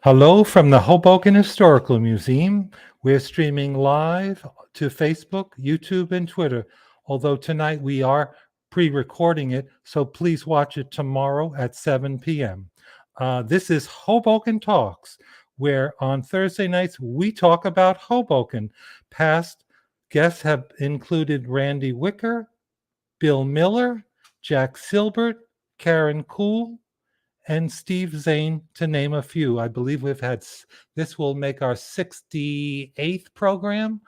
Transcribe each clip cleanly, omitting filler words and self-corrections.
Hello from the Hoboken Historical Museum. We're streaming live to Facebook, YouTube, and Twitter. Although tonight we are pre-recording it, so please watch it tomorrow at 7 p.m. This is Hoboken Talks, where on Thursday nights we talk about Hoboken. Past guests have included Randy Wicker, Bill Miller, Jack Silbert, Karen Kuhl, and Steve Zane, to name a few. I believe this will make our 68th program.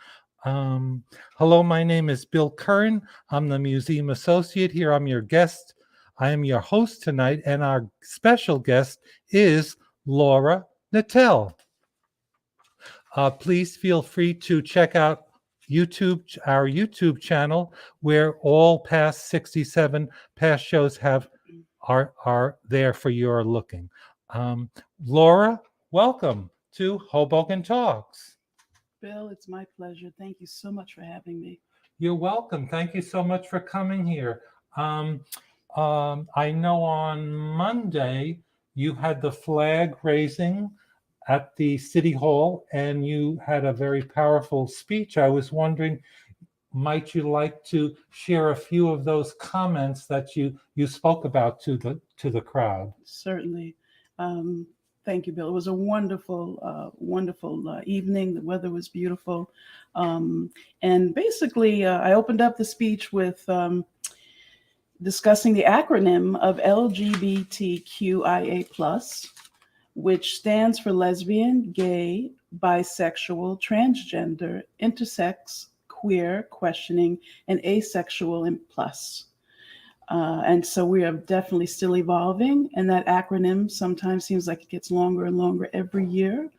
Hello, my name is Bill Curran. I'm the museum associate here. I'm your guest. I am your host tonight, and our special guest is Laura Knittel. Please feel free to check out our YouTube channel, where all past 67 past shows are there for your looking. Laura, welcome to Hoboken Talks. Bill, it's my pleasure. Thank you so much for having me. You're welcome. Thank you so much for coming here. I know on Monday you had the flag raising at the City Hall, and you had a very powerful speech. I was wondering, might you like to share a few of those comments that you spoke about to the crowd? Certainly. Thank you, Bill. It was a wonderful evening. The weather was beautiful. And basically, I opened up the speech with discussing the acronym of LGBTQIA+, which stands for lesbian, gay, bisexual, transgender, intersex, queer, questioning, and asexual and plus. And so we are definitely still evolving, and that acronym sometimes seems like it gets longer and longer every year,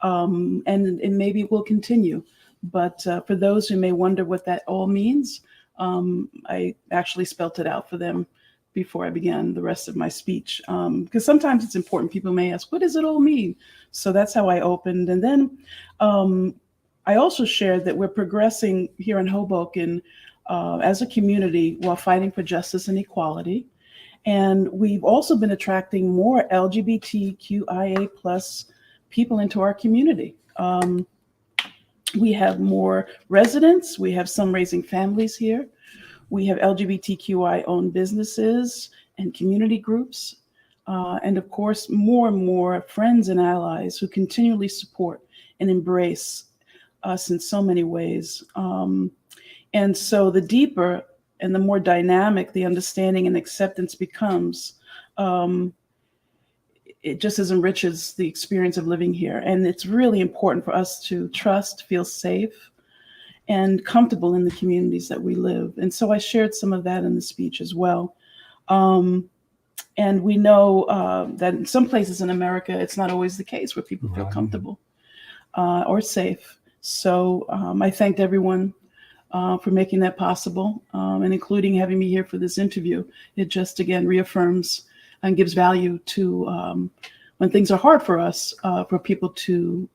and maybe it will continue. But for those who may wonder what that all means, I actually spelt it out for them before I began the rest of my speech, because sometimes it's important. People may ask, what does it all mean? So that's how I opened. And then I also shared that we're progressing here in Hoboken as a community while fighting for justice and equality. And we've also been attracting more LGBTQIA+ people into our community. We have more residents. We have some raising families here. We have LGBTQI-owned businesses and community groups. And of course, more and more friends and allies who continually support and embrace us in so many ways. And so the deeper and the more dynamic the understanding and acceptance becomes, it just as enriches the experience of living here. And it's really important for us to trust, feel safe, and comfortable in the communities that we live. And so I shared some of that in the speech as well. And we know that in some places in America, it's not always the case where people feel comfortable or safe. So I thanked everyone for making that possible, and including having me here for this interview. It just, again, reaffirms and gives value to when things are hard for us, for people to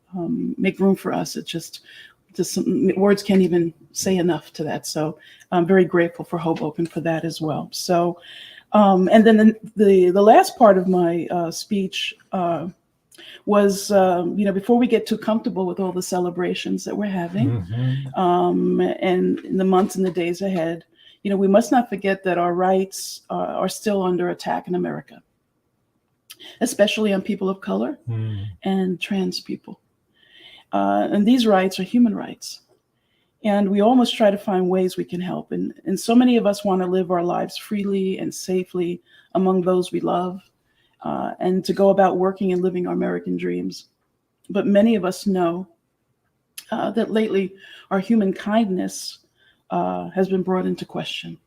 make room for us. It just words can't even say enough to that. So I'm very grateful for Hoboken for that as well. So, and then the last part of my speech was, before we get too comfortable with all the celebrations that we're having, and in the months and the days ahead, we must not forget that our rights are still under attack in America, especially on people of color and trans people. And these rights are human rights. And we almost try to find ways we can help. And so many of us want to live our lives freely and safely among those we love, and to go about working and living our American dreams. But many of us know that lately our human kindness has been brought into question.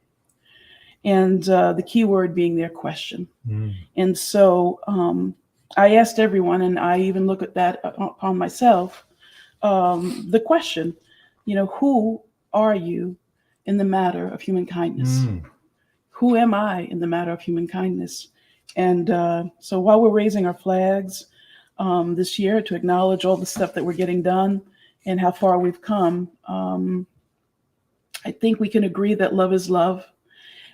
And the key word being their question. And so I asked everyone, and I even look at that upon myself, the question, who are you in the matter of human kindness? Who am I in the matter of human kindness? And so while we're raising our flags this year to acknowledge all the stuff that we're getting done and how far we've come, I think we can agree that love is love,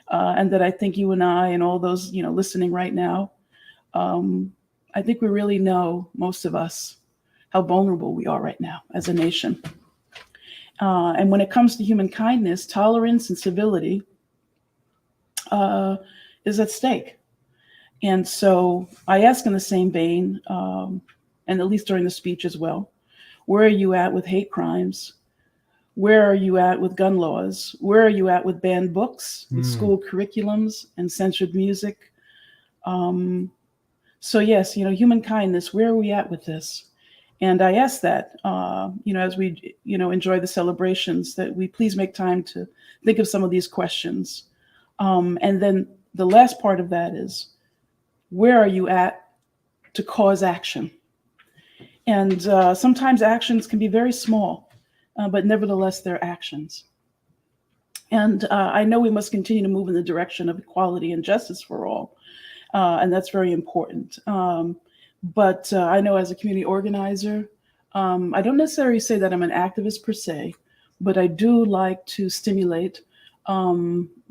and that I think you and I and all those listening right now I think we really know, most of us, how vulnerable we are right now as a nation. And when it comes to human kindness, tolerance and civility is at stake. And so I ask in the same vein, and at least during the speech as well, where are you at with hate crimes? Where are you at with gun laws? Where are you at with banned books, with school curriculums and censored music? So yes, human kindness, where are we at with this? And I ask that, as we, enjoy the celebrations, that we please make time to think of some of these questions. And then the last part of that is, where are you at to cause action? And sometimes actions can be very small, but nevertheless, they're actions. And I know we must continue to move in the direction of equality and justice for all. And that's very important. But I know as a community organizer, I don't necessarily say that I'm an activist per se, but I do like to stimulate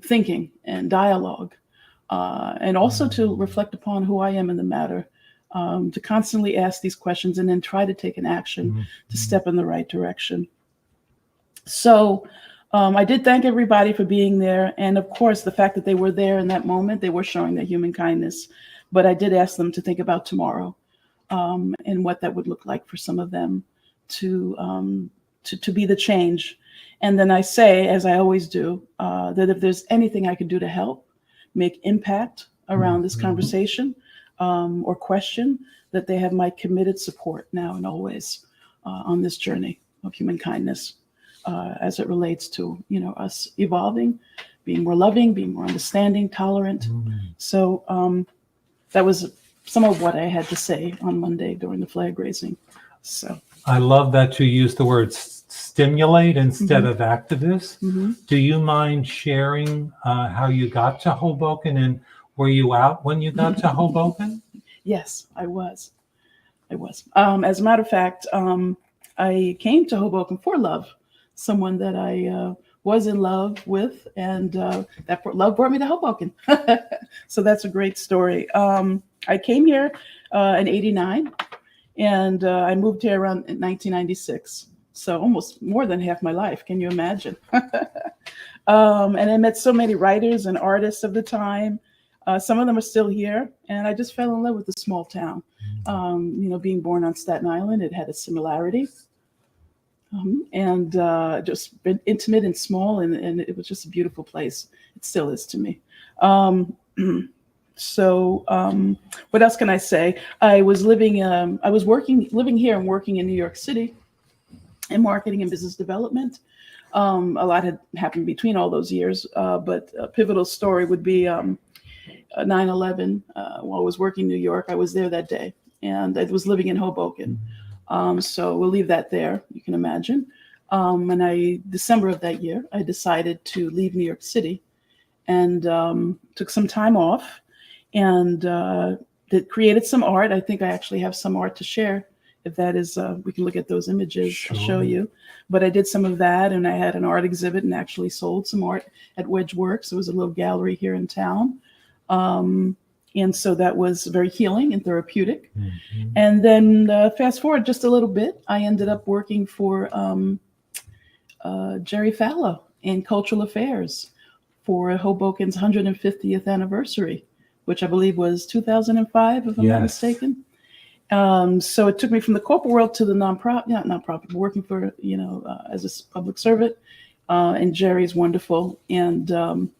thinking and dialogue, and also to reflect upon who I am in the matter, to constantly ask these questions and then try to take an action to step in the right direction. So I did thank everybody for being there. And of course, the fact that they were there in that moment, they were showing their human kindness. But I did ask them to think about tomorrow, and what that would look like for some of them to be the change. And then I say, as I always do, that if there's anything I could do to help make impact around this conversation or question, that they have my committed support now and always on this journey of human kindness, as it relates to us evolving, being more loving, being more understanding, tolerant. So that was some of what I had to say on Monday during the flag raising. So I love that you use the word stimulate instead of activist. Do you mind sharing how you got to Hoboken, and were you out when you got to Hoboken? Yes, I was. As a matter of fact, I came to Hoboken for love, someone that I was in love with, and that love brought me to Hoboken. So that's a great story. I came here in '89, and I moved here around 1996. So almost more than half my life. Can you imagine? And I met so many writers and artists of the time. Some of them are still here, and I just fell in love with the small town. Being born on Staten Island, it had a similarity. And just been intimate and small, and it was just a beautiful place. It still is to me. So what else can I say? I was living here and working in New York City in marketing and business development. A lot had happened between all those years, but a pivotal story would be 9/11. While I was working in New York, I was there that day, and I was living in Hoboken. So we'll leave that there, you can imagine. And December of that year, I decided to leave New York City and took some time off, and created some art. I think I actually have some art to share. If that is, we can look at those images. Sure. I'll show you. But I did some of that, and I had an art exhibit and actually sold some art at Wedge Works. It was a little gallery here in town. And so that was very healing and therapeutic. And then fast forward just a little bit, I ended up working for Jerry Fallow in Cultural Affairs for Hoboken's 150th anniversary, which I believe was 2005, if I'm not mistaken. So it took me from the corporate world to the nonprofit, working for, as a public servant. And Jerry's wonderful. And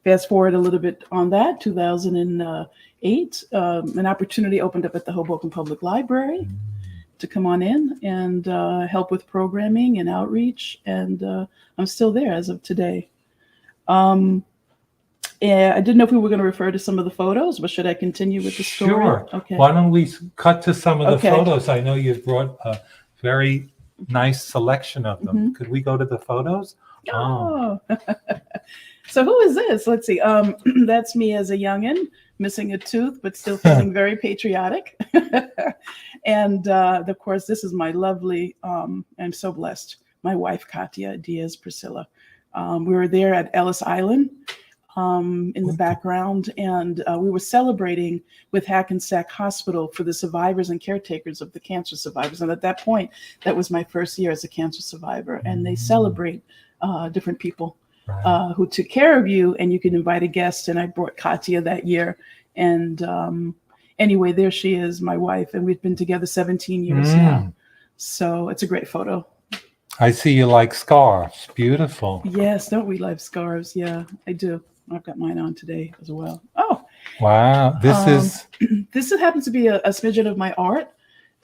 fast forward a little bit on that, 2008, an opportunity opened up at the Hoboken Public Library to come on in and help with programming and outreach. And I'm still there as of today. I didn't know if we were going to refer to some of the photos, but should I continue with the story? Sure. Okay. Why don't we cut to some of the photos? I know you've brought a very nice selection of them. Could we go to the photos? Oh. So who is this? Let's see. That's me as a youngin', missing a tooth, but still feeling very patriotic. And of course, this is my lovely, I'm so blessed, my wife, Katya Diaz Priscilla. We were there at Ellis Island. in the background, and we were celebrating with Hackensack Hospital for the survivors and caretakers of the cancer survivors. And at that point, that was my first year as a cancer survivor, and they celebrate different people who took care of you, and you can invite a guest. And I brought Katya that year, and anyway, there she is, my wife, and we've been together 17 years now. So it's a great photo. I see you like scarves. Beautiful. Yes, don't we love scarves? Yeah, I do. I've got mine on today as well. Oh, wow! This happens to be a smidgen of my art.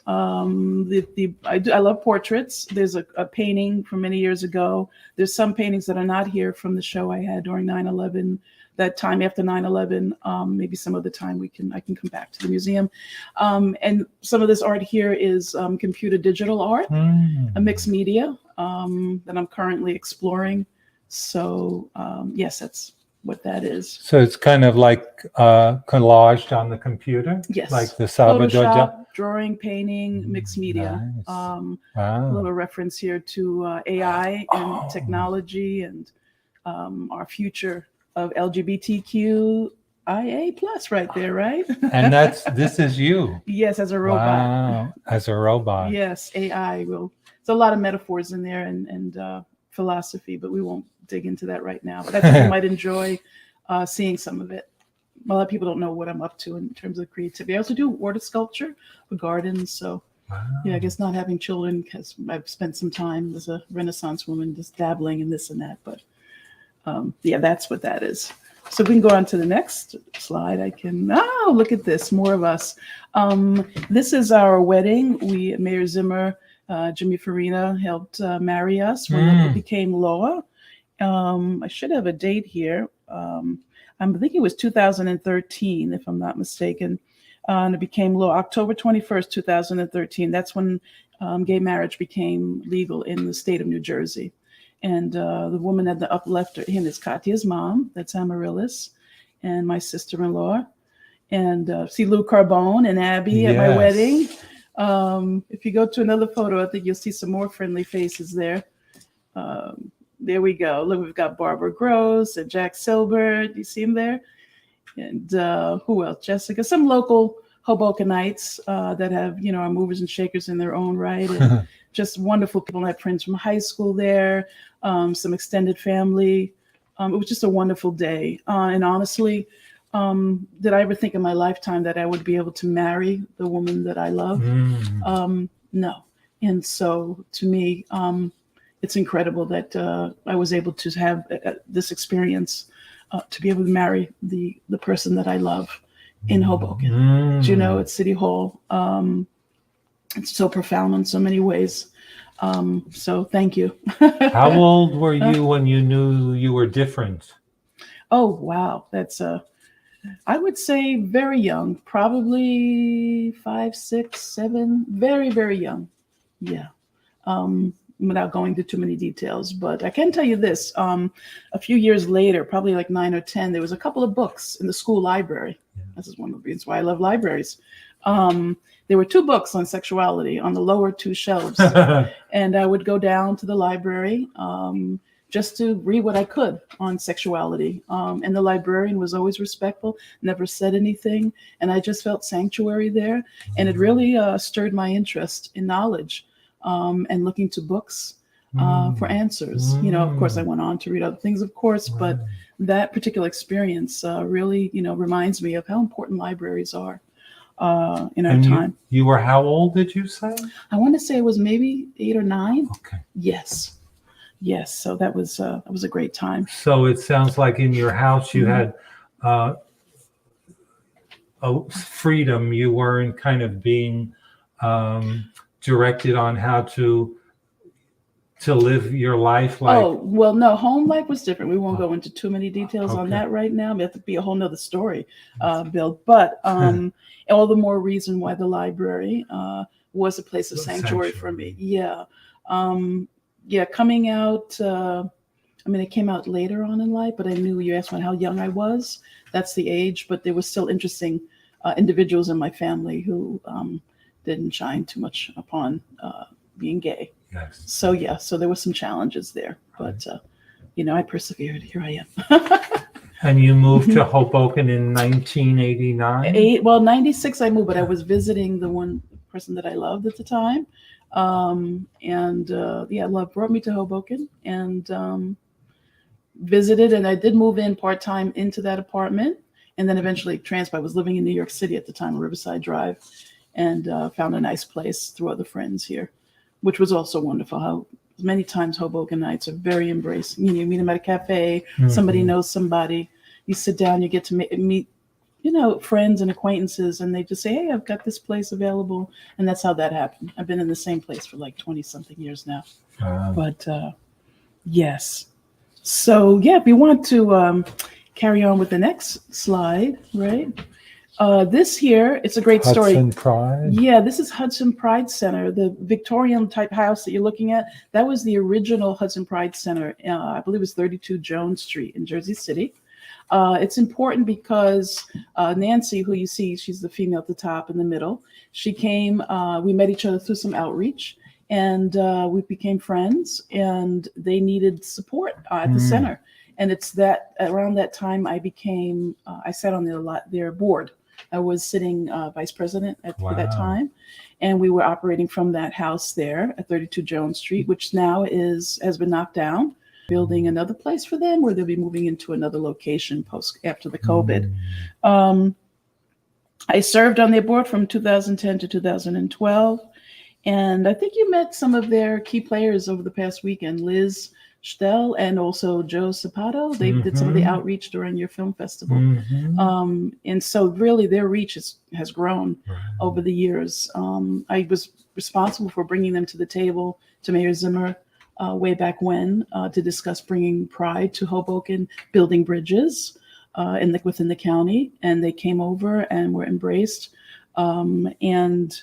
I love portraits. There's a painting from many years ago. There's some paintings that are not here from the show I had during 9/11. That time after 9/11, maybe some other time I can come back to the museum. And some of this art here is computer digital art, a mixed media that I'm currently exploring. So yes, that's what that is. So it's kind of like collaged on the computer? Yes. Like the Salvador Photoshop, drawing, painting, mixed media. Nice. A Wow. little reference here to AI and technology and our future of LGBTQIA plus right there, right? And this is you. Yes, as a robot. Wow. As a robot. Yes, AI will. There's a lot of metaphors in there and philosophy, but we won't dig into that right now. But I think you might enjoy seeing some of it. A lot of people don't know what I'm up to in terms of creativity. I also do water sculpture for gardens. So yeah, I guess not having children, because I've spent some time as a Renaissance woman just dabbling in this and that. But yeah, that's what that is. So we can go on to the next slide. Look at this, more of us. This is our wedding. Mayor Zimmer, Jimmy Farina helped marry us when it became law. I should have a date here. I'm thinking it was 2013, if I'm not mistaken. And it became law October 21st, 2013. That's when gay marriage became legal in the state of New Jersey. And the woman at the up left hand is Katya's mom. That's Amaryllis, and my sister-in-law. And see Lou Carbone and Abby at my wedding. If you go to another photo, I think you'll see some more friendly faces there. There we go. Look, we've got Barbara Gross and Jack Silbert. You see him there? And who else? Jessica. Some local Hobokenites that have, are movers and shakers in their own right. And just wonderful people. I have friends from high school there, some extended family. It was just a wonderful day. And honestly, did I ever think in my lifetime that I would be able to marry the woman that I love? No. And so to me, it's incredible that I was able to have this experience to be able to marry the person that I love in Hoboken. At City Hall. It's so profound in so many ways. So thank you. How old were you when you knew you were different? Oh, wow. That's I would say very young, probably 5, 6, 7, very, very young. Yeah. Without going into too many details, but I can tell you this, a few years later, probably like 9 or 10, there was a couple of books in the school library. This is one of the reasons why I love libraries. There were 2 books on sexuality on the lower 2 shelves. And I would go down to the library just to read what I could on sexuality. And the librarian was always respectful, never said anything. And I just felt sanctuary there. And it really stirred my interest in knowledge and looking to books for answers. Of course, I went on to read other things, of course, but that particular experience really, reminds me of how important libraries are. In our time. You were how old, did you say? I want to say it was maybe 8 or 9. Okay. Yes. So that was a great time. So it sounds like in your house you had a freedom. You weren't kind of being directed on how to live your life. Like, oh, well, no, home life was different. We won't go into too many details on that right now. It have to be a whole nother story, Bill. But all the more reason why the library was a place of sanctuary for me. Yeah. Coming out, it came out later on in life, but I knew you asked me how young I was. That's the age, but there was still interesting individuals in my family who didn't shine too much upon being gay. Yes. So there were some challenges there, but I persevered. Here I am. And you moved to Hoboken in 1989? 96 I moved, but I was visiting the one person that I loved at the time. Love brought me to Hoboken and visited, and I did move in part-time into that apartment, and then eventually transferred. I was living in New York City at the time, Riverside Drive, and found a nice place through other friends here, which was also wonderful. How many times Hobokenites are very embracing. You meet them at a cafe, somebody knows somebody, you sit down, you get to meet friends and acquaintances, and they just say, hey, I've got this place available. And that's how that happened. I've been in the same place for like 20 something years now. But yes. So yeah, if you want to carry on with the next slide, right? This here, it's a great story. Hudson Pride? Yeah, this is Hudson Pride Center, the Victorian type house that you're looking at. That was the original Hudson Pride Center. I believe it was 32 Jones Street in Jersey City. It's important because Nancy, who you see, she's the female at the top in the middle. She came, we met each other through some outreach, and we became friends, and they needed support at the center. And it's that around that time I sat on their board. I was sitting vice president at that time, and we were operating from that house there at 32 Jones Street, which now has been knocked down. Building another place for them, where they'll be moving into another location after the COVID. I served on their board from 2010 to 2012, and I think you met some of their key players over the past weekend, Liz Stell and also Joe Sapato. They did some of the outreach during your film festival. And so really their reach has grown over the years. I was responsible for bringing them to the table, to Mayor Zimmer, way back when, to discuss bringing pride to Hoboken, building bridges within the county. And they came over and were embraced. And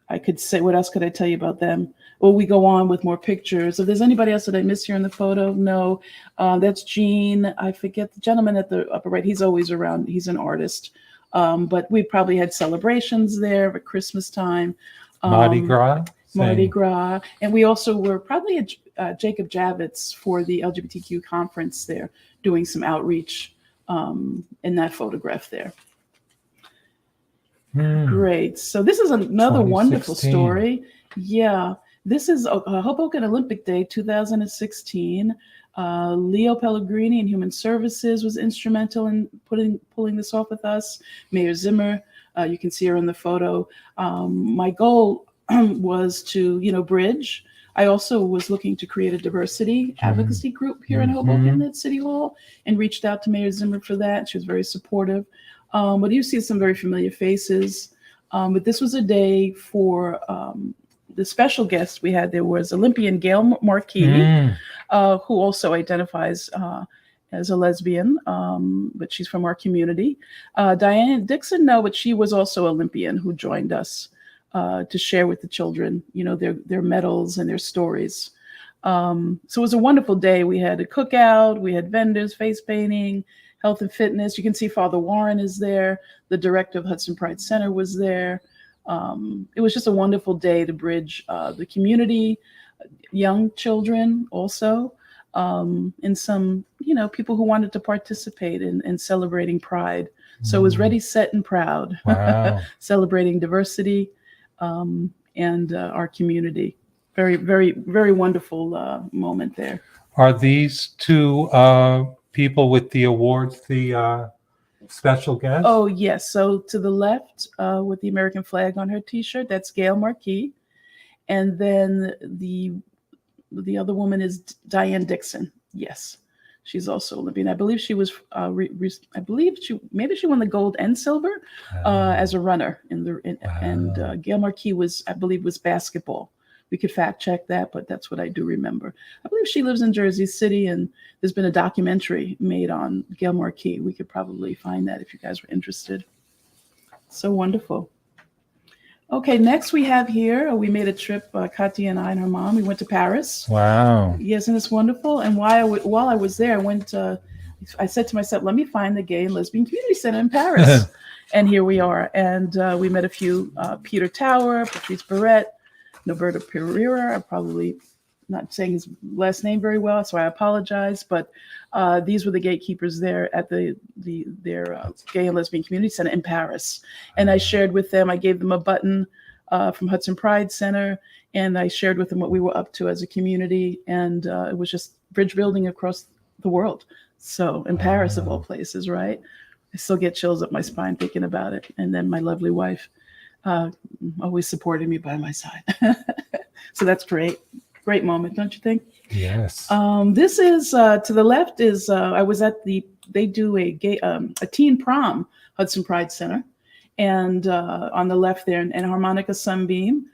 I could say, what else could I tell you about them? Well, we go on with more pictures. If there's anybody else that I missed here in the photo, no. That's Gene. I forget the gentleman at the upper right. He's always around. He's an artist. But we probably had celebrations there at Christmas time. Mardi Gras? Mardi Gras. And we also were probably at Jacob Javits for the LGBTQ conference there, doing some outreach in that photograph there. Great. So this is another wonderful story. Yeah. This is Hoboken Olympic Day 2016. Leo Pellegrini in Human Services was instrumental in pulling this off with us. Mayor Zimmer, you can see her in the photo. My goal was to, bridge. I also was looking to create a diversity advocacy group here in Hoboken at City Hall, and reached out to Mayor Zimmer for that. She was very supportive. But you see some very familiar faces. But this was a day for the special guest we had. There was Olympian Gail Marquis, who also identifies as a lesbian, but she's from our community. Diane Dixon, no, but she was also Olympian who joined us to share with the children, their medals and their stories. So it was a wonderful day. We had a cookout, we had vendors, face painting, health and fitness. You can see Father Warren is there. The director of Hudson Pride Center was there. It was just a wonderful day to bridge the community, young children also, and some, people who wanted to participate in celebrating Pride. So it was Ready, Set, and Proud, celebrating diversity and our community. Very, very, very wonderful moment there. Are these two people with the awards the special guest? Oh, yes. So to the left with the American flag on her T-shirt, that's Gail Marquis. And then the other woman is Diane Dixon. Yes. She's also Olympian. I believe she was, maybe she won the gold and silver as a runner. And Gail Marquis was basketball. We could fact check that, but that's what I do remember. I believe she lives in Jersey City, and there's been a documentary made on Gail Marquis. We could probably find that if you guys were interested. So wonderful. Okay, next we have here, we made a trip, Katya and I and her mom, we went to Paris. Wow. Yes, and it's wonderful. And while I was there, I said to myself, let me find the Gay and Lesbian Community Center in Paris. And here we are. And we met a few, Peter Tower, Patrice Barrett, Noberta Pereira. I probably not saying his last name very well, so I apologize. But these were the gatekeepers there at their Gay and Lesbian Community Center in Paris. And I shared with them, I gave them a button from Hudson Pride Center, and I shared with them what we were up to as a community. And it was just bridge building across the world. So in Paris, of all places, right? I still get chills up my spine thinking about it. And then my lovely wife always supporting me by my side. So that's great. Great moment, don't you think? Yes. This is to the left is I was at they do a teen prom, Hudson Pride Center. And on the left there, and Harmonica Sunbeam,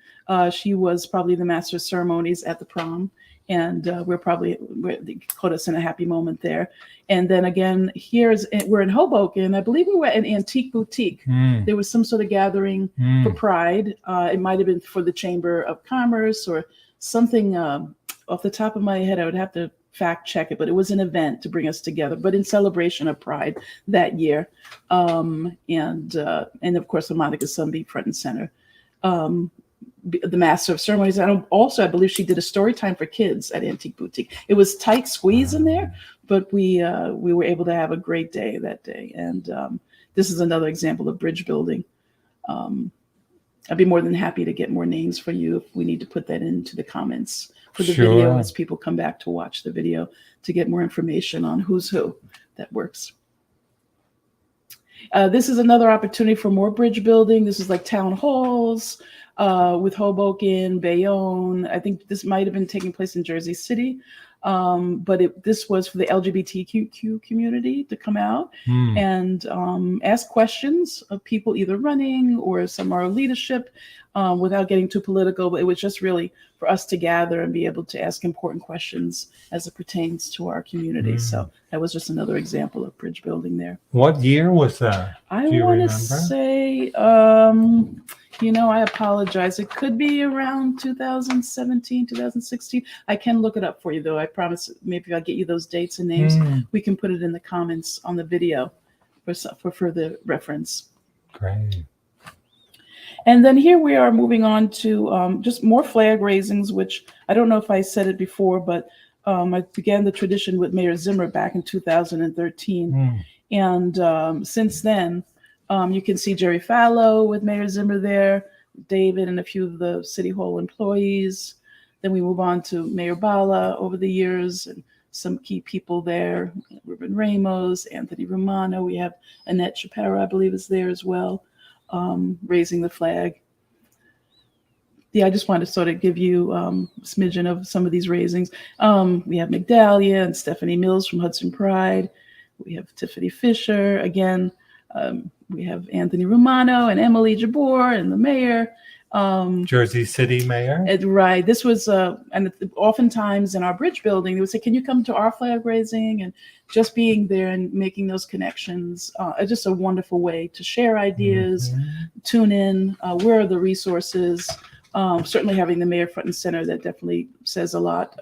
she was probably the master of ceremonies at the prom. And they put us in a happy moment there. And then again, we're in Hoboken. I believe we were at an antique boutique. There was some sort of gathering for Pride. It might have been for the Chamber of Commerce or something. Off the top of my head, I would have to fact check it, but it was an event to bring us together, but in celebration of Pride that year. And of course, Harmonica Sunbeam front and center. The master of ceremonies. And also, I believe she did a story time for kids at Antique Boutique. It was tight squeeze in there, but we were able to have a great day that day. And this is another example of bridge building. I'd be more than happy to get more names for you if we need to put that into the comments for the video as people come back to watch the video to get more information on who's who. That works. This is another opportunity for more bridge building. This is like town halls with Hoboken, Bayonne. I think this might have been taking place in Jersey City, but this was for the LGBTQ community to come out and ask questions of people either running or some are leadership without getting too political. But it was just really for us to gather and be able to ask important questions as it pertains to our community. So that was just another example of bridge building there. What year was that? I want to say, I apologize. It could be around 2017, 2016. I can look it up for you, though. I promise maybe if I get you those dates and names, we can put it in the comments on the video for further reference. Great. And then here we are moving on to just more flag raisings, which I don't know if I said it before, but I began the tradition with Mayor Zimmer back in 2013. And since then, you can see Jerry Fallow with Mayor Zimmer there, David and a few of the City Hall employees. Then we move on to Mayor Bala over the years and some key people there, Ruben Ramos, Anthony Romano. We have Annette Shapiro, I believe, is there as well, raising the flag. Yeah, I just wanted to sort of give you a smidgen of some of these raisings. We have Migdalia and Stephanie Mills from Hudson Pride. We have Tiffany Fisher again. We have Anthony Romano and Emily Jabor and the mayor. Jersey City mayor. Right. This was, and oftentimes in our bridge building, they would say, can you come to our flag raising? And just being there and making those connections, just a wonderful way to share ideas, tune in, where are the resources? Certainly having the mayor front and center, that definitely says a lot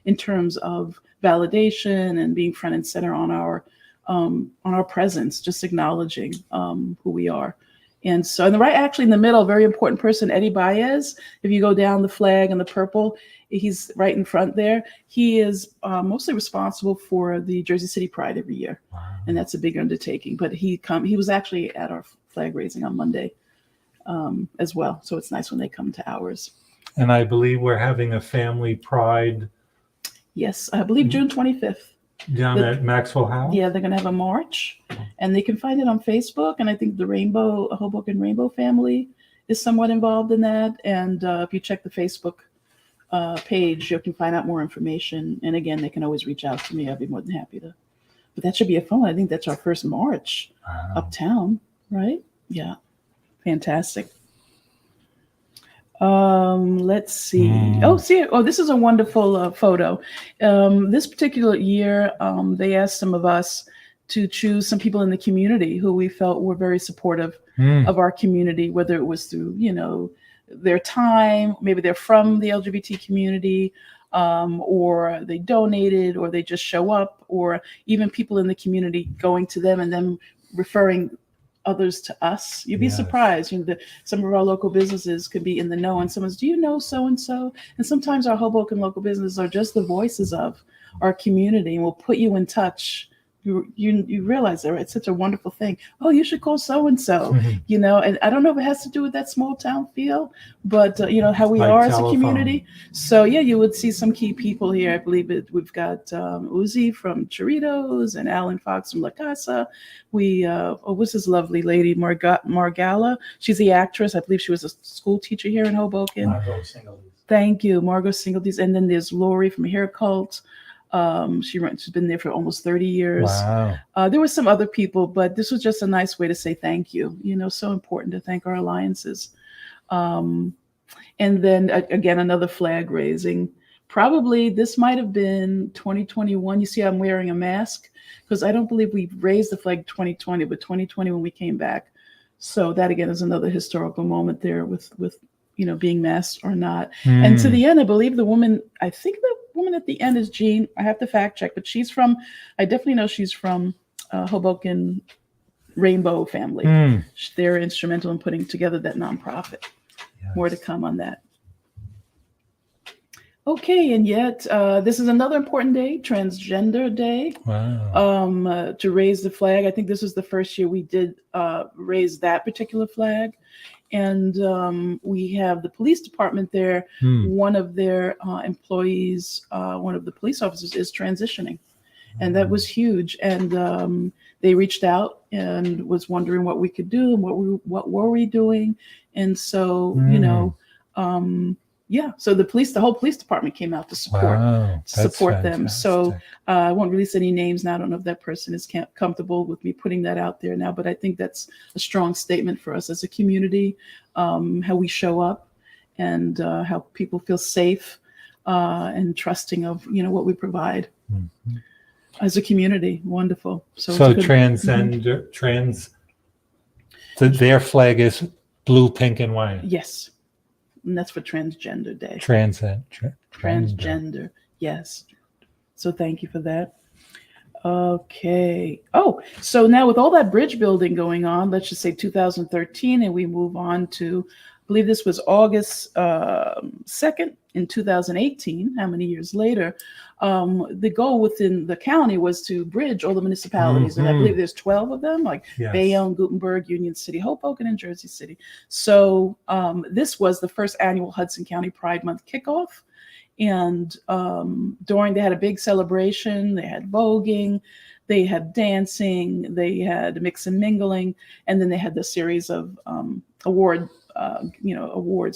in terms of validation and being front and center on our presence, just acknowledging who we are. And so in actually in the middle, very important person, Eddie Baez. If you go down the flag in the purple, he's right in front there. He is mostly responsible for the Jersey City Pride every year. Wow. And that's a big undertaking. But he was actually at our flag raising on Monday as well. So it's nice when they come to ours. And I believe we're having a family pride. Yes, I believe June 25th. Down at Maxwell House? Yeah, they're going to have a march, and they can find it on Facebook. And I think the Hoboken Rainbow family is somewhat involved in that. And if you check the Facebook page, you can find out more information. And again, they can always reach out to me. I'd be more than happy to. But that should be a fun one. I think that's our first march uptown, right? Yeah, fantastic. Let's see. This is a wonderful photo. This particular year, they asked some of us to choose some people in the community who we felt were very supportive of our community, whether it was through, their time, maybe they're from the LGBT community, or they donated, or they just show up, or even people in the community going to them and them referring others to us. You'd be Yes. surprised. Some of our local businesses could be in the know, and someone's, do you know so and so? And sometimes our Hoboken local businesses are just the voices of our community, and will put you in touch. You realize that, right? It's such a wonderful thing. Oh, you should call so and so. And I don't know if it has to do with that small town feel, but how we Like are as a telephone. community. So yeah, you would see some key people here. I believe we've got Uzi from Choritos and Alan Fox from La Casa. What's this lovely lady, Margala? She's the actress. I believe she was a school teacher here in Hoboken. Margot Singleton. Thank you, Margot Singleton. And then there's Lori from Hair Cult. She's been there for almost 30 years. Wow. There were some other people, but this was just a nice way to say thank you. So important to thank our alliances. And then again, another flag raising. Probably this might have been 2021. You see, I'm wearing a mask because I don't believe we raised the flag 2020, but 2020 when we came back. So that again is another historical moment there with being masked or not. And to the end, I believe the woman at the end is Jean. I have to fact check, but I definitely know she's from Hoboken Rainbow family. They're instrumental in putting together that nonprofit. Yes. More to come on that. Okay, and yet this is another important day, Transgender Day. Wow. To raise the flag. I think this was the first year we did raise that particular flag. And we have the police department there. One of their employees, one of the police officers, is transitioning. And that was huge. And they reached out and was wondering what we could do and what were we doing. And so, so the whole police department came out to support them. So I won't release any names now. I don't know if that person is comfortable with me putting that out there now, but I think that's a strong statement for us as a community, how we show up and how people feel safe and trusting of, what we provide as a community. Wonderful. So their flag is blue, pink, and white. Yes. And that's for Transgender Day. Transgender. Yes. So thank you for that. Okay. Oh, so now with all that bridge building going on, let's just say 2013, and we move on to, I believe this was August 2nd in 2018, how many years later, the goal within the county was to bridge all the municipalities. And I believe there's 12 of them, like Bayonne, Gutenberg, Union City, Hoboken, and Jersey City. So this was the first annual Hudson County Pride Month kickoff. And they had a big celebration. They had voguing, they had dancing, they had mix and mingling, and then they had the series of awards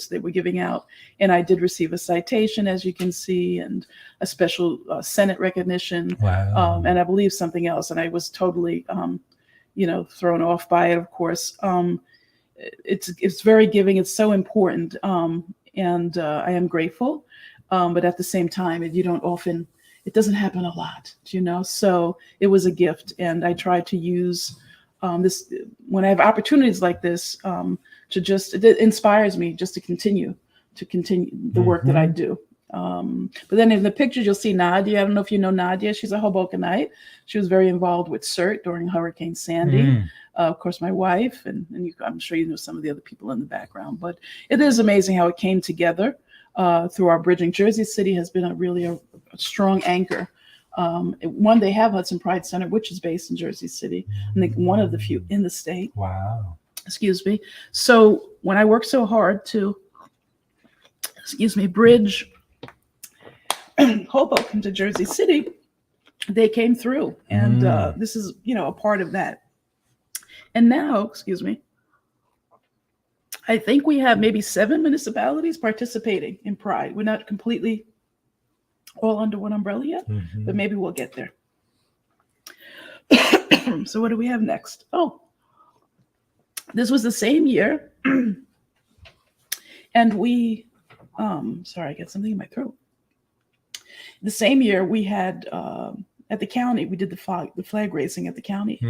they were giving out. And I did receive a citation, as you can see, and a special Senate recognition. Wow. And I believe something else. And I was totally, thrown off by it, of course. It's very giving. It's so important. And I am grateful. But at the same time, it doesn't happen a lot, so it was a gift. And I try to use this when I have opportunities like this it inspires me just to continue the work that I do. But then in the pictures, you'll see Nadia. I don't know if you know Nadia. She's a Hobokenite. She was very involved with CERT during Hurricane Sandy. Of course, my wife, and I'm sure you know some of the other people in the background. But it is amazing how it came together. Through our bridging. Jersey City has been a strong anchor. They have Hudson Pride Center, which is based in Jersey City. I think one of the few in the state. Wow. Excuse me. So when I worked so hard to, bridge Hoboken to Jersey City, they came through. And this is, a part of that. And now, I think we have maybe 7 municipalities participating in Pride. We're not completely all under one umbrella yet, but maybe we'll get there. So what do we have next? Oh, this was the same year. And we, sorry, I got something in my throat. The same year we had, at the county, we did the flag raising at the county.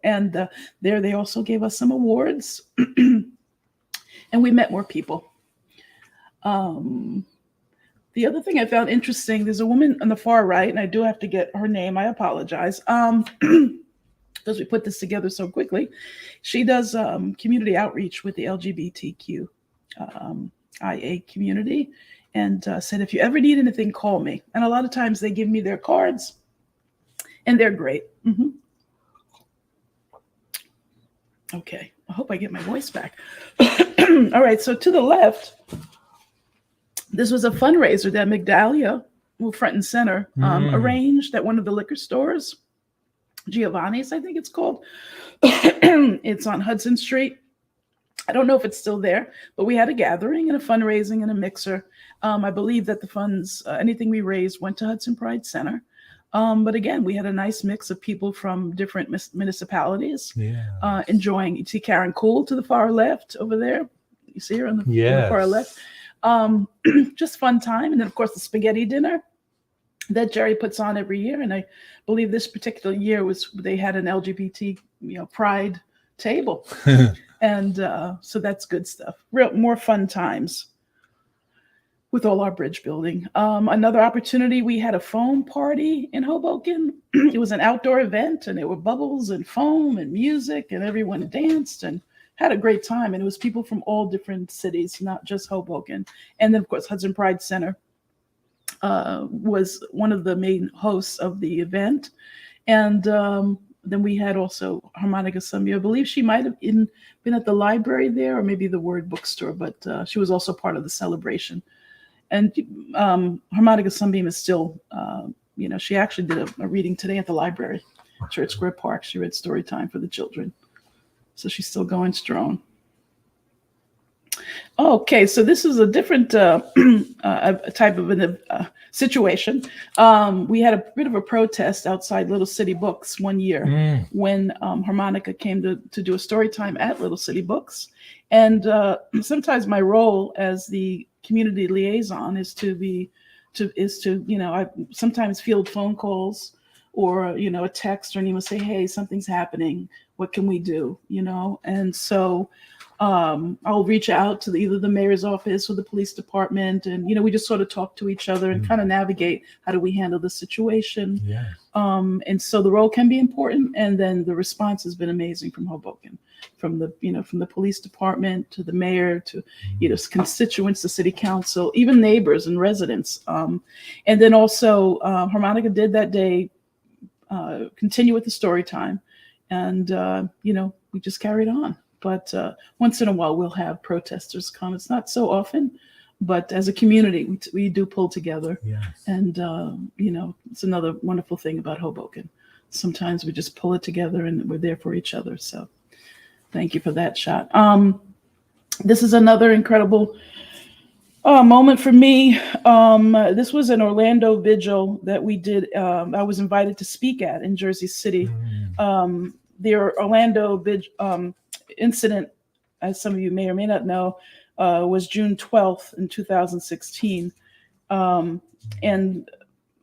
And there they also gave us some awards. And we met more people. The other thing I found interesting, there's a woman on the far right, and I do have to get her name, I apologize. because we put this together so quickly. She does community outreach with the LGBTQIA community, and said, if you ever need anything, call me. And a lot of times they give me their cards, and they're great. Okay, I hope I get my voice back. All right, so to the left, this was a fundraiser that Migdalia, front and center, arranged at one of the liquor stores, Giovanni's, I think it's called. It's on Hudson Street. I don't know if it's still there, but we had a gathering and a fundraising and a mixer. I believe that the funds, anything we raised, went to Hudson Pride Center. But again, we had a nice mix of people from different municipalities enjoying. You see Karen Cool to the far left over there. You see her on the far left. Just fun time. And then, of course, the spaghetti dinner that Jerry puts on every year. And I believe this particular year they had an LGBT pride table. And so that's good stuff. More fun times with all our bridge building. Another opportunity, we had a foam party in Hoboken. It was an outdoor event, and there were bubbles and foam and music, and everyone danced and had a great time. And it was people from all different cities, not just Hoboken. And then, of course, Hudson Pride Center was one of the main hosts of the event. And then we had also Harmonica Sumby. I believe she might have been at the library there, or maybe the Word Bookstore, but she was also part of the celebration. And Harmonica Sunbeam is still, she actually did a reading today at the library, Church Square Park. She read Storytime for the children. So she's still going strong. Okay, so this is a different type of a situation. We had a bit of a protest outside Little City Books one year when Harmonica came to do a story time at Little City Books. And sometimes my role as the community liaison is to I sometimes field phone calls or a text or an email, say, hey, something's happening, what can we do? And so I'll reach out to either the mayor's office or the police department, and we just sort of talk to each other and kind of navigate how do we handle the situation. And so the role can be important, and then the response has been amazing from Hoboken, from the police department to the mayor to constituents, the city council, even neighbors and residents. And then also Harmonica did that day continue with the story time, and we just carried on. But once in a while, we'll have protesters come. It's not so often, but as a community, we do pull together. And, it's another wonderful thing about Hoboken. Sometimes we just pull it together and we're there for each other. So thank you for that shot. This is another incredible moment for me. This was an Orlando Vigil that we did. I was invited to speak at in Jersey City. The Orlando Vigil incident, as some of you may or may not know, was June 12th in 2016. And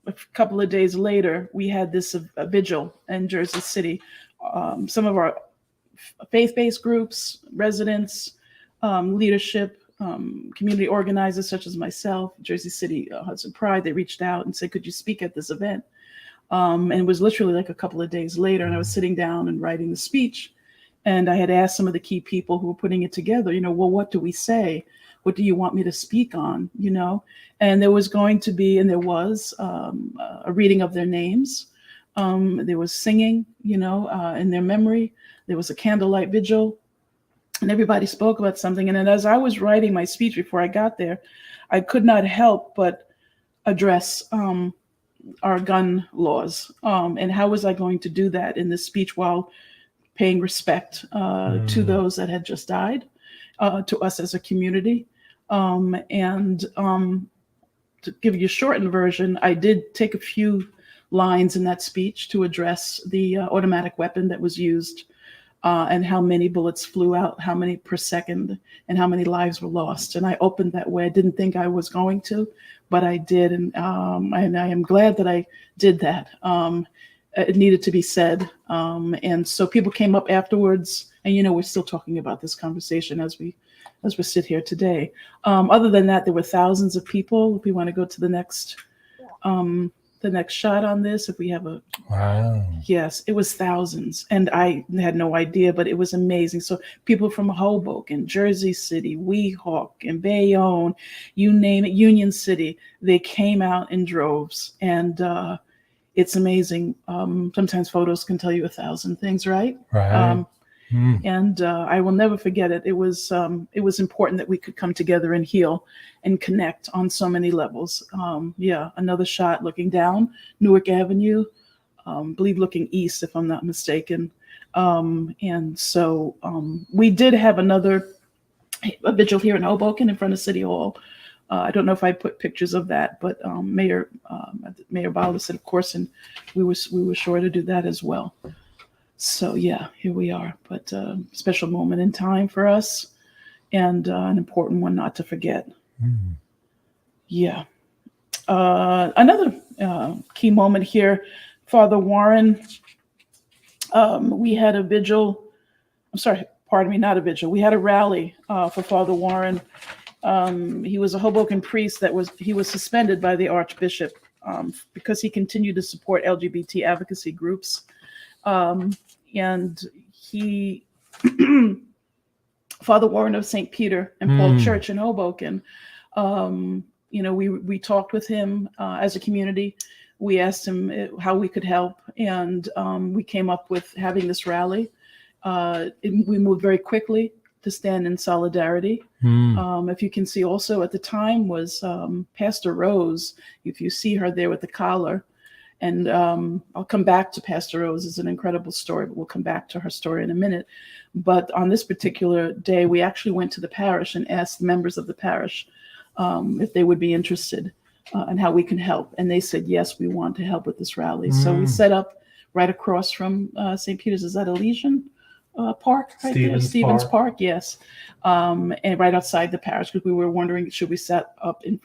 a couple of days later, we had this vigil in Jersey City. Some of our faith-based groups, residents, leadership, community organizers such as myself, Jersey City Hudson Pride, they reached out and said, could you speak at this event? And it was literally like a couple of days later, and I was sitting down and writing the speech. And I had asked some of the key people who were putting it together, well, what do we say? What do you want me to speak on? And there was going to be, and there was a reading of their names. There was singing, in their memory. There was a candlelight vigil, and everybody spoke about something. And then as I was writing my speech before I got there, I could not help but address our gun laws. And how was I going to do that in this speech while paying respect to those that had just died, to us as a community. And to give you a shortened version, I did take a few lines in that speech to address the automatic weapon that was used and how many bullets flew out, how many per second, and how many lives were lost. And I opened that way. I didn't think I was going to, but I did. And I am glad that I did that. It needed to be said. And so people came up afterwards, and we're still talking about this conversation as we sit here today. Other than that, there were thousands of people. If we want to go to the next the next shot on this. If we have a, Wow. yes, it was thousands. And I had no idea, but it was amazing. So people from Hoboken, Jersey City, Weehawken, Bayonne, you name it, Union City, they came out in droves. And it's amazing. Sometimes photos can tell you 1,000 things, right? Right. And I will never forget it. It was important that we could come together and heal and connect on so many levels. Yeah, another shot looking down Newark Avenue, believe looking east, if I'm not mistaken. And so we did have a vigil here in Hoboken in front of City Hall. I don't know if I put pictures of that, but Mayor Bowler said, of course, and we were sure to do that as well. So yeah, here we are. But special moment in time for us, and an important one not to forget. Yeah. Another key moment here, Father Warren. We had a vigil. I'm sorry, pardon me, not a vigil. We had a rally for Father Warren. He was a Hoboken priest he was suspended by the Archbishop because he continued to support LGBT advocacy groups. And he, Father Warren of St. Peter and Paul Church in Hoboken, we talked with him as a community. We asked him how we could help, and we came up with having this rally. We moved very quickly to stand in solidarity. If you can see also at the time was Pastor Rose, if you see her there with the collar. And I'll come back to Pastor Rose. It's an incredible story, but we'll come back to her story in a minute. But on this particular day, we actually went to the parish and asked members of the parish if they would be interested and how we can help. And they said, yes, we want to help with this rally. So we set up right across from St. Peter's. Is that Elysian Park right there? Stevens Park, yes. And right outside the parish, because we were wondering, should we set up in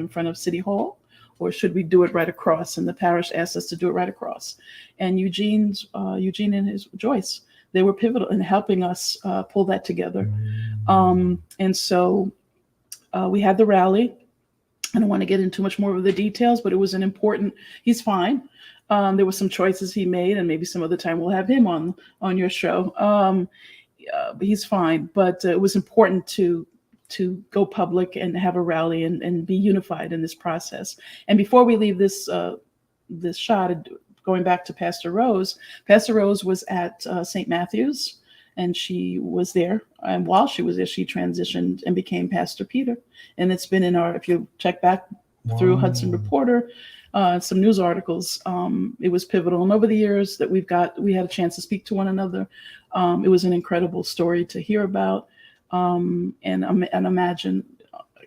front of City Hall? Or should we do it right across? And the parish asked us to do it right across. And Eugene and Joyce, they were pivotal in helping us pull that together. And so we had the rally. I don't want to get into much more of the details, but it was he's fine. There were some choices he made, and maybe some other time we'll have him on your show. But he's fine. But it was important to go public and have a rally and be unified in this process. And before we leave this shot, going back to Pastor Rose was at St. Matthew's, and she was there. And while she was there, she transitioned and became Pastor Peter. And it's been if you check back through Hudson Reporter, some news articles, it was pivotal. And over the years that we had a chance to speak to one another. It was an incredible story to hear about. And imagine,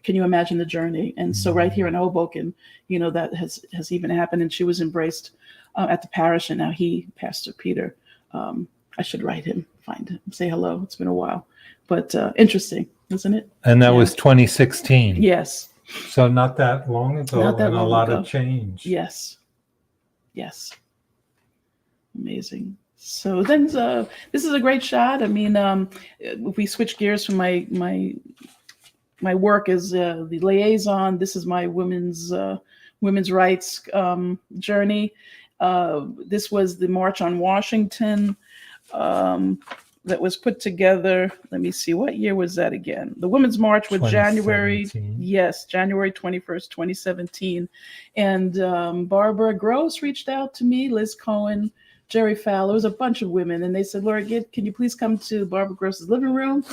can you imagine the journey? And so right here in Hoboken, that has even happened, and she was embraced at the parish, and now Pastor Peter, I should write him, find him, say hello. It's been a while, but interesting, isn't it? And that was 2016. Yes. So not that long ago, and a lot of change. Yes. Amazing. So then this is a great shot. I mean, if we switch gears from my work as the liaison, this is my women's rights journey. This was the March on Washington that was put together. Let me see, what year was that again? The Women's March was January 21st, 2017. And Barbara Gross reached out to me, Liz Cohen, Jerry Fowler, was a bunch of women, and they said, Laura, can you please come to Barbara Gross's living room?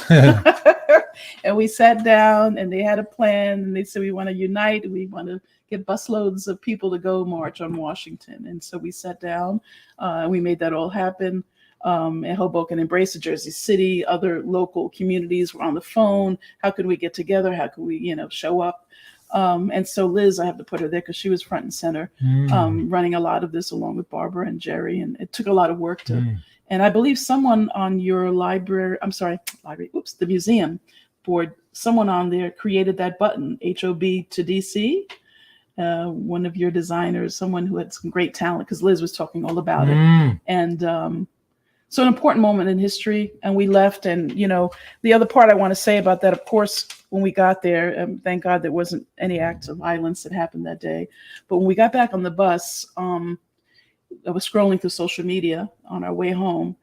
And we sat down, and they had a plan, and they said, we want to unite, we want to get busloads of people to go march on Washington. And so we sat down, and we made that all happen. And Hoboken embraced the Jersey City, other local communities were on the phone. How could we get together? How could we, show up? And so Liz, I have to put her there because she was front and center, running a lot of this along with Barbara and Jerry. And it took a lot of work and I believe someone on your the museum board, someone on there created that button, HOB to DC. One of your designers, someone who had some great talent, because Liz was talking all about it. And so an important moment in history, and we left. And, the other part I want to say about that, of course, when we got there, thank God there wasn't any acts of violence that happened that day. But when we got back on the bus, I was scrolling through social media on our way home,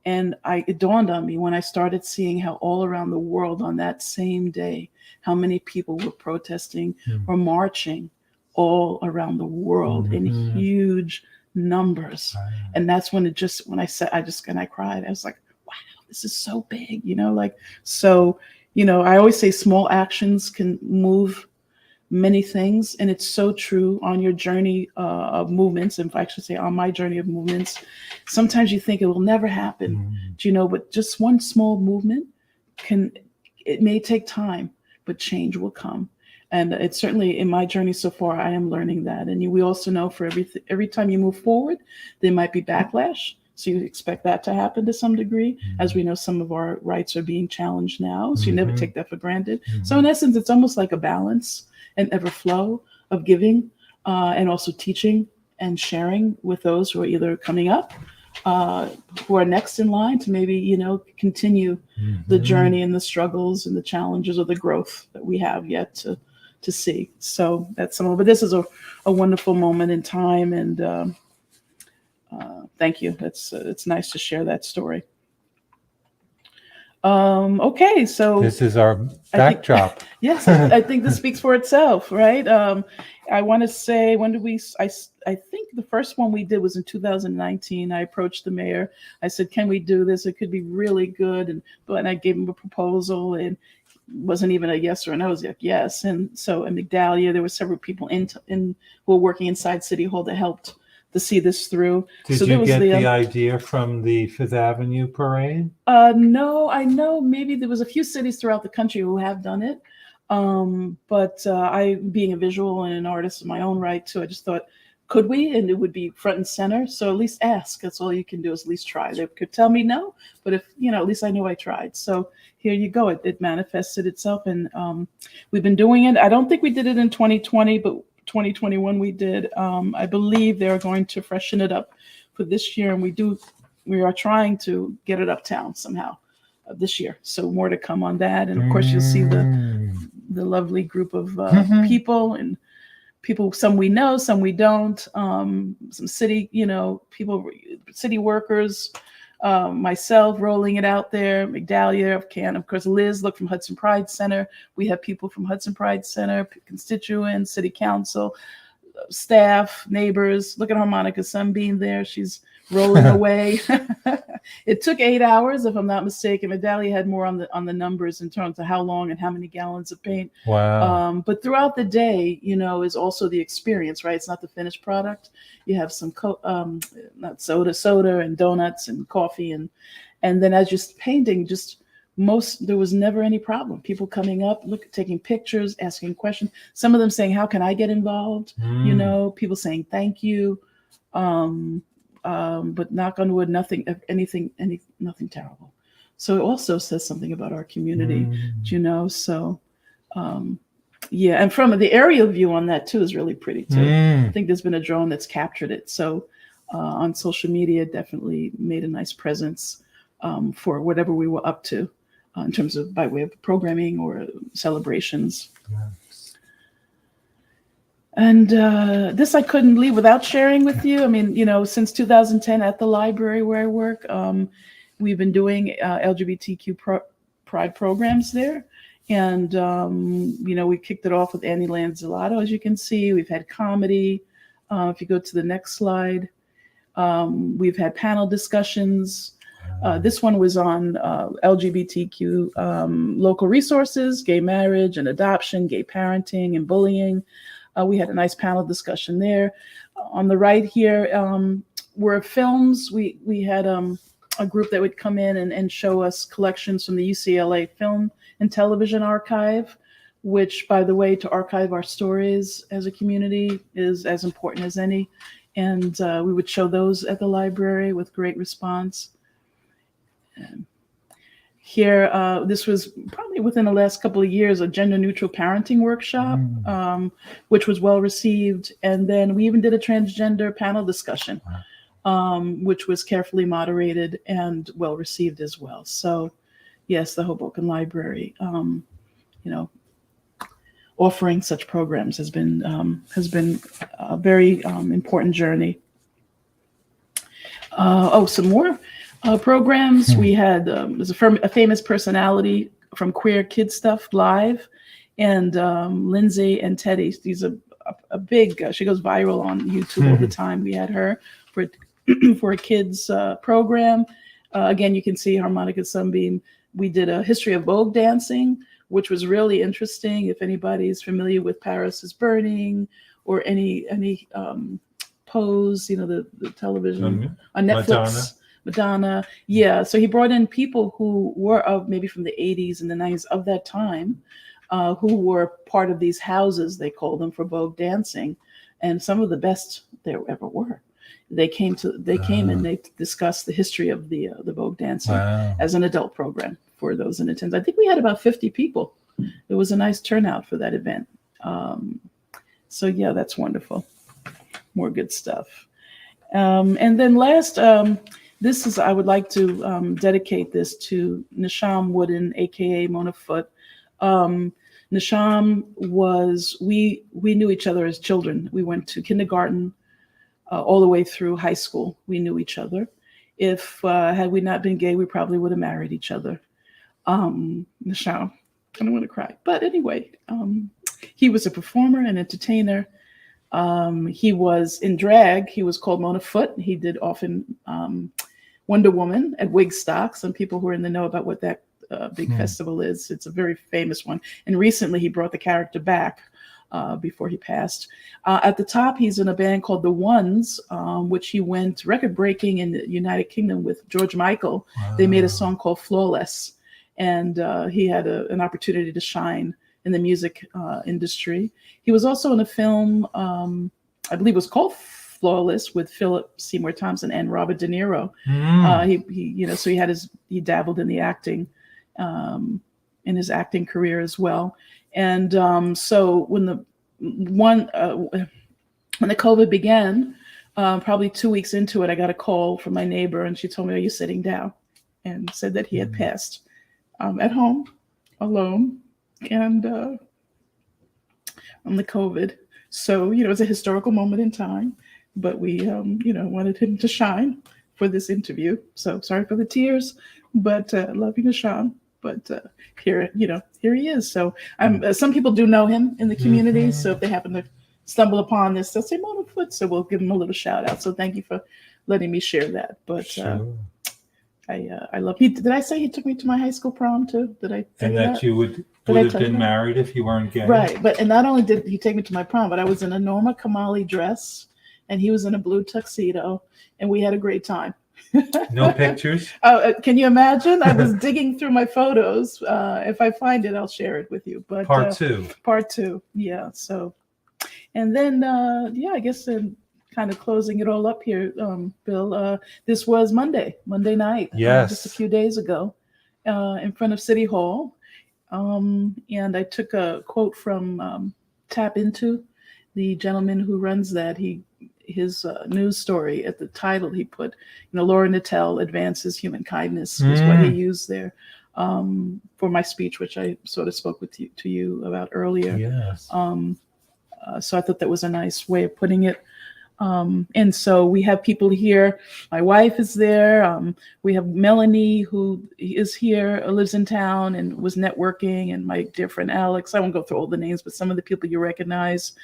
and it dawned on me when I started seeing how all around the world on that same day, how many people were protesting or marching all around the world in huge numbers. And that's when I cried. I was like, wow, this is so big, so, I always say small actions can move many things, and it's so true on your journey of movements. And if I should say on my journey of movements, sometimes you think it will never happen, but just one small movement it may take time, but change will come. And it's certainly in my journey so far, I am learning that. And we also know for every time you move forward, there might be backlash. So you expect that to happen to some degree. As we know, some of our rights are being challenged now. So you never take that for granted. So in essence, it's almost like a balance and ever flow of giving and also teaching and sharing with those who are either coming up, who are next in line to maybe, continue the journey and the struggles and the challenges of the growth that we have yet to see. So that's but this is a wonderful moment in time. And thank you. It's nice to share that story. Okay, so this is our backdrop. Yes, I think this speaks for itself, right? I want to say, when did I think the first one we did was in 2019. I approached the mayor. I said, can we do this? It could be really good. But I gave him a proposal, and it wasn't even a yes or a no. It was like, yes. And so in Migdalia, there were several people who were working inside City Hall that helped to see this through. Did you get the idea from the Fifth Avenue parade? No, I know maybe there was a few cities throughout the country who have done it. But I, being a visual and an artist in my own right too, I just thought, could we? And it would be front and center. So at least ask. That's all you can do, is at least try. They could tell me no, but if, at least I know I tried. So here you go. It manifested itself, and we've been doing it. I don't think we did it in 2020, but 2021 we did. I believe they're going to freshen it up for this year, and we are trying to get it uptown somehow this year. So more to come on that. And of course you'll see the lovely group of people, and people, some we know, some we don't, some city, people, city workers, myself rolling it out there, Migdalia, of course, Liz, look, from Hudson Pride Center. We have people from Hudson Pride Center, constituents, city council, staff, neighbors. Look at Harmonica's son being there. She's rolling away. It took 8 hours, if I'm not mistaken. Migdalia had more on the numbers in terms of how long and how many gallons of paint. Wow. But throughout the day, is also the experience, right? It's not the finished product. You have some not soda and donuts and coffee, and then as you're painting, there was never any problem. People coming up, taking pictures, asking questions. Some of them saying, "How can I get involved?" People saying thank you. But knock on wood, nothing terrible. So it also says something about our community, so yeah. And from the aerial view on that too is really pretty too. I think there's been a drone that's captured it. So on social media, definitely made a nice presence for whatever we were up to in terms of by way of programming or celebrations. And this I couldn't leave without sharing with you. I mean, since 2010 at the library where I work, we've been doing LGBTQ pride programs there. And, we kicked it off with Annie Lanzilotto, as you can see. We've had comedy. If you go to the next slide, we've had panel discussions. This one was on LGBTQ local resources, gay marriage and adoption, gay parenting and bullying. We had a nice panel discussion there. On the right here were films. We had a group that would come in and show us collections from the UCLA Film and Television Archive, which, by the way, to archive our stories as a community is as important as any. And we would show those at the library with great response. Here, this was probably within the last couple of years, a gender neutral parenting workshop, which was well received. And then we even did a transgender panel discussion, which was carefully moderated and well received as well. So yes, the Hoboken Library, offering such programs has been a very important journey. Some more programs. We had there's a famous personality from Queer Kid Stuff Live, and Lindsay and Teddy. These are a big. She goes viral on YouTube all the time. We had her for for a kids program. Again, you can see Harmonica Sunbeam. We did a history of Vogue dancing, which was really interesting. If anybody's familiar with Paris is Burning or any Pose, the television on Netflix, Madonna. Yeah, so he brought in people who were maybe from the 80s and the 90s of that time, who were part of these houses, they called them, for Vogue dancing, and some of the best there ever were. They came and they discussed the history of the Vogue dancing as an adult program for those in attendance. I think we had about 50 people. It was a nice turnout for that event. So yeah, that's wonderful. More good stuff. And then last, I would like to dedicate this to Nisham Wooden, aka Mona Foot. Nisham we knew each other as children. We went to kindergarten all the way through high school. We knew each other. If had we not been gay, we probably would have married each other. Nisham, I don't want to cry, but anyway, he was a performer and entertainer. He was in drag. He was called Mona Foot. He did often Wonder Woman at Wigstock. Some people who are in the know about what that big festival is. It's a very famous one. And recently he brought the character back before he passed. At the top, he's in a band called The Ones, which he went record-breaking in the United Kingdom with George Michael. Wow. They made a song called Flawless. And he had an opportunity to shine in the music industry. He was also in a film, I believe it was called Flawless, with Philip Seymour Thompson and Robert De Niro. So he dabbled in the acting, in his acting career as well. And so when the COVID began, probably 2 weeks into it, I got a call from my neighbor, and she told me, "Are you sitting down?" And said that he had passed at home, alone, and on the COVID. So, it's a historical moment in time, but we, wanted him to shine for this interview. So sorry for the tears, but love you, Nisham. But here he is. So some people do know him in the community. So if they happen to stumble upon this, they'll say Mona Foot. So we'll give him a little shout out. So thank you for letting me share that. But sure. I love. Did I say he took me to my high school prom too? Did I? And that you would have been married if you weren't gay, right? And not only did he take me to my prom, but I was in a Norma Kamali dress, and he was in a blue tuxedo, and we had a great time. No pictures? Can you imagine? I was digging through my photos. If I find it, I'll share it with you. But part two, yeah. So, and then I guess. Kind of closing it all up here, Bill. This was Monday night, just a few days ago, in front of City Hall, and I took a quote from Tap Into, the gentleman who runs that. His news story at the title he put, Laura Knittel advances human kindness was what he used there for my speech, which I sort of spoke to you about earlier. Yes. So I thought that was a nice way of putting it. And so we have people here. My wife is there. We have Melanie, who is here, lives in town and was networking, and my dear friend Alex. I won't go through all the names, but some of the people you recognize.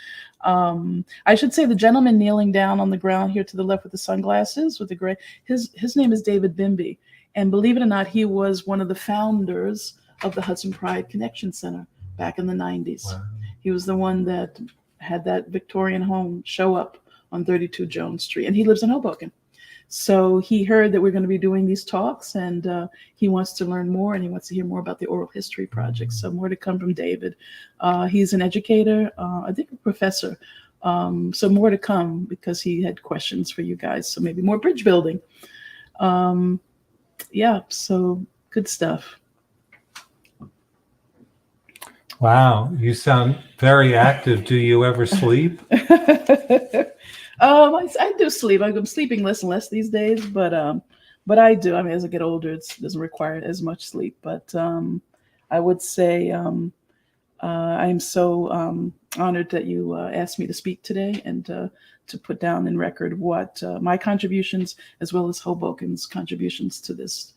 I should say the gentleman kneeling down on the ground here to the left with the sunglasses with the gray, his name is David Bimby. And believe it or not, he was one of the founders of the Hudson Pride Connection Center back in the 90s. Wow. He was the one that had that Victorian home show up on 32 Jones Street, and he lives in Hoboken. So he heard that we're going to be doing these talks, and he wants to learn more, and he wants to hear more about the Oral History Project. So more to come from David. He's an educator, I think a professor. So more to come because he had questions for you guys. So maybe more bridge building. So good stuff. Wow, you sound very active. Do you ever sleep? I do sleep. I'm sleeping less and less these days, but I do. I mean, as I get older, it doesn't require as much sleep. But I would say I'm so honored that you asked me to speak today and to put down in record what my contributions, as well as Hoboken's contributions to this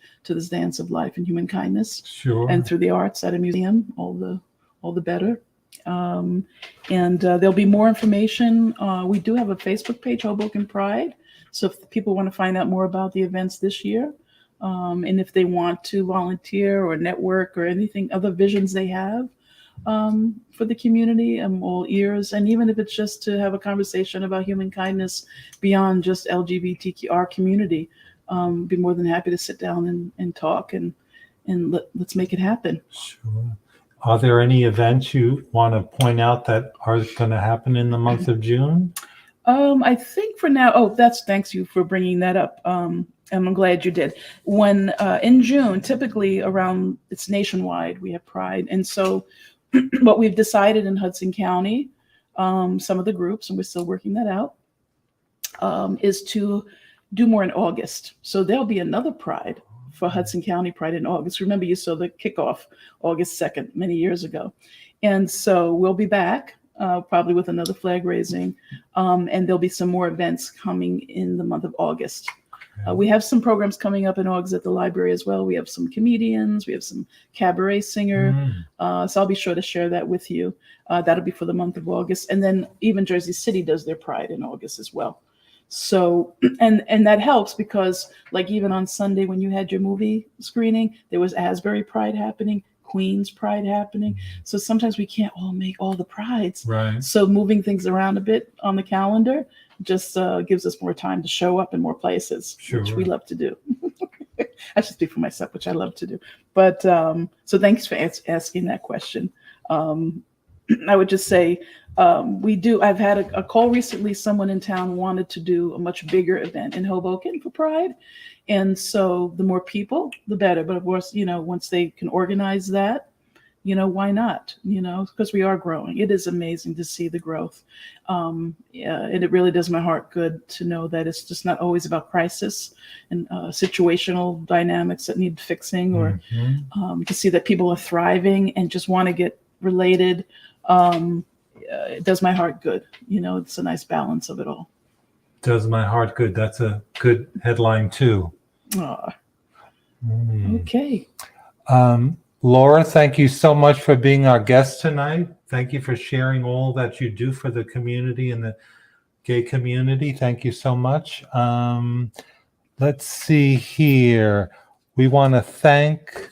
dance of life and human kindness. Sure. And through the arts at a museum, all the better. And there'll be more information. We do have a Facebook page, Hoboken Pride. So if people want to find out more about the events this year, and if they want to volunteer or network or anything, other visions they have for the community, I'm all ears. And even if it's just to have a conversation about human kindness beyond just LGBTQ, our community, be more than happy to sit down and talk and let's make it happen. Sure. Are there any events you want to point out that are going to happen in the month of June? I think for now, thanks you for bringing that up. And I'm glad you did. When in June, typically around, it's nationwide, we have Pride. And so what we've decided in Hudson County, some of the groups, and we're still working that out, is to do more in August. So there'll be another Pride for Hudson County Pride in August. Remember, you saw the Kickoff August 2nd, many years ago. And so we'll be back probably with another flag raising. And there'll be some more events coming in the month of August. We have some programs coming up in August at the library as well. We have some comedians, we have some cabaret singer. So I'll be sure to share that with you. That'll be for the month of August. And then even Jersey City does their Pride in August as well. So, and that helps because like even on Sunday when you had your movie screening, there was Asbury Pride happening, Queens Pride happening. So sometimes we can't all make all the prides. Right. So moving things around a bit on the calendar just gives us more time to show up in more places, Sure. which we love to do. I should speak for myself, which I love to do. But so thanks for asking that question. I would just say I've had a call recently. Someone in town wanted to do a much bigger event in Hoboken for Pride. And so the more people, the better. But of course, once they can organize that, why not? Because we are growing. It is amazing to see the growth. And it really does my heart good to know that it's just not always about crisis and situational dynamics that need fixing, or to see that people are thriving and just want to get related. It does my heart good. It's a nice balance of it all. Does my heart good. That's a good headline too. Okay. Laura, thank you so much for being our guest tonight. Thank you for sharing all that you do for the community and the gay community. Thank you so much. Let's see here. We want to thank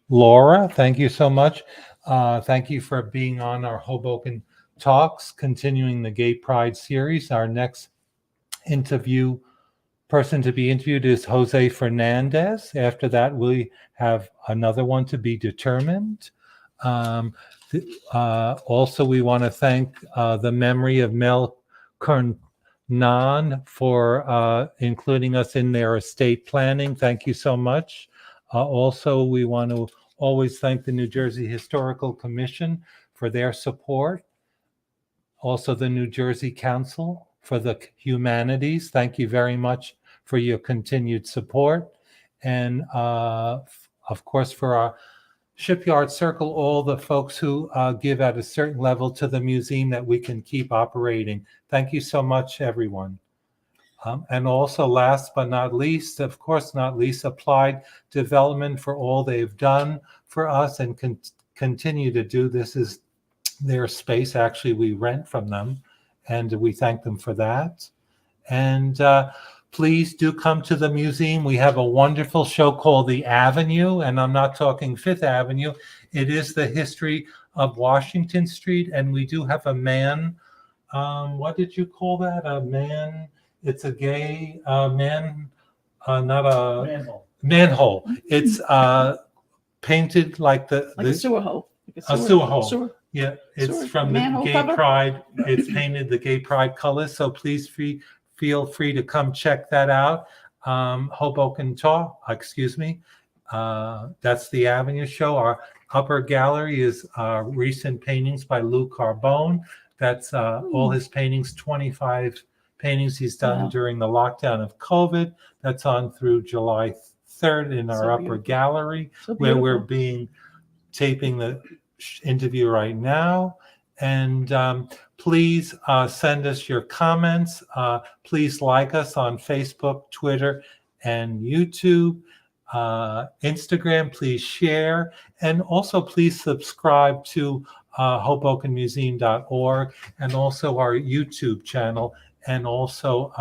Laura. Thank you so much. Thank you for being on our Hoboken Talks, continuing the Gay Pride series. Our next person to be interviewed is Jose Fernandez. After that, we have another one to be determined. Also, we want to thank the memory of Mel Kernan for including us in their estate planning. Thank you so much. Also, we want to always thank the New Jersey Historical Commission for their support. Also, the New Jersey Council for the Humanities. Thank you very much for your continued support. And of course, for our Shipyard Circle, all the folks who give at a certain level to the museum that we can keep operating. Thank you so much, everyone. And also, last but not least, of course not least, Applied Development for all they've done for us and continue to do. This is their space. Actually, we rent from them, and we thank them for that. And please do come to the museum. We have a wonderful show called The Avenue, and I'm not talking Fifth Avenue. It is the history of Washington Street, and we do have a man. What did you call that? A man? It's a gay man, not a Manhole. manhole. It's painted like a sewer hole. A sewer hole. Sewer. Yeah, it's Sewer from the manhole Gay cover? Pride. It's painted the Gay Pride colors. So please feel free to come check that out. Hoboken Talk, excuse me. That's the Avenue show. Our upper gallery is recent paintings by Lou Carbone. That's all his paintings, 25 paintings he's done during the lockdown of COVID. That's on through July 3rd in our upper gallery, where we're taping the interview right now. And please send us your comments. Please like us on Facebook, Twitter, and YouTube. Instagram, please share. And also please subscribe to HobokenMuseum.org and also our YouTube channel and also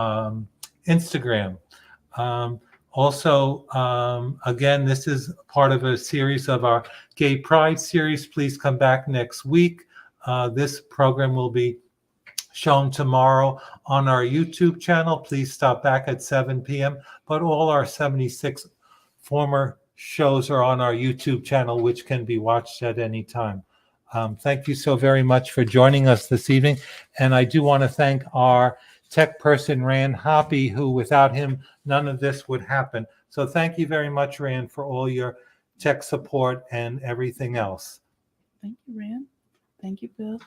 Instagram. Again, this is part of a series of our Gay Pride series. Please come back next week. This program will be shown tomorrow on our YouTube channel. Please stop back at 7 p.m. But all our 76 former shows are on our YouTube channel, which can be watched at any time. Thank you so very much for joining us this evening. And I do want to thank our tech person, Rand Hoppy, who without him, none of this would happen. So thank you very much, Rand, for all your tech support and everything else. Thank you, Rand. Thank you, Bill.